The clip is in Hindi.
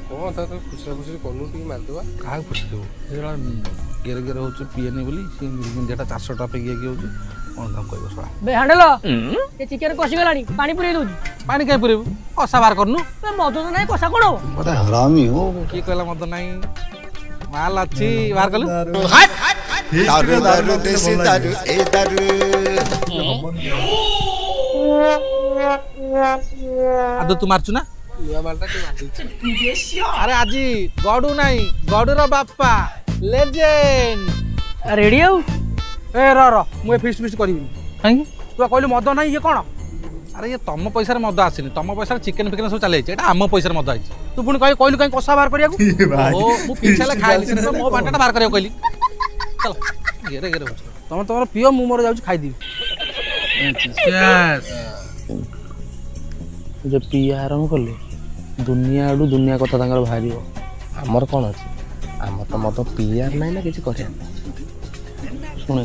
कौन था तो खुशरा खुशी कौन टी मारदेवा क्या खुशी देव गेरे गेरे हो पीएनी बोली जेटा 400 टाका पे हो कौन दाम कह शला बे हांडल ये चिकेन कषि गलानी पानी पुरै दउची पानी कहीं पुरेबू कषा बाहर करनु मद तो नहीं कषा कोन हो बड़ा हरामी हो किए कहला मद नहीं माल अच्छी बाहर कलु दारू दारू देसी दारू ए दारू आदो तू मारचु ना नुआ मालटा के मारदी अरे आजी गडू नहीं गडूर बापा लेजेंड रेडी हो ए र मु फिस्ट फिस्ट करबी कहीं तू कहलु मद नहीं ये कौन अरे ये तुम पैसा मद आसनी तुम पैसा चिकेन फिकेन सब चले आम पैसा मद आई तू पुणी कहलु कहीं कषा बाहर करिया ओ मु पिछले खाइली मो बांटाटा बाहर करियो कहली चल गेरे गेरे होछ तुम तुम पियो मु मोर जाउची खाइदी यस जो पिया आरंभ कले दुनिया आडू दुनिया कथा तांकर बाहर आमर कौन अच्छे आम तो मत पियार ना कि शुणे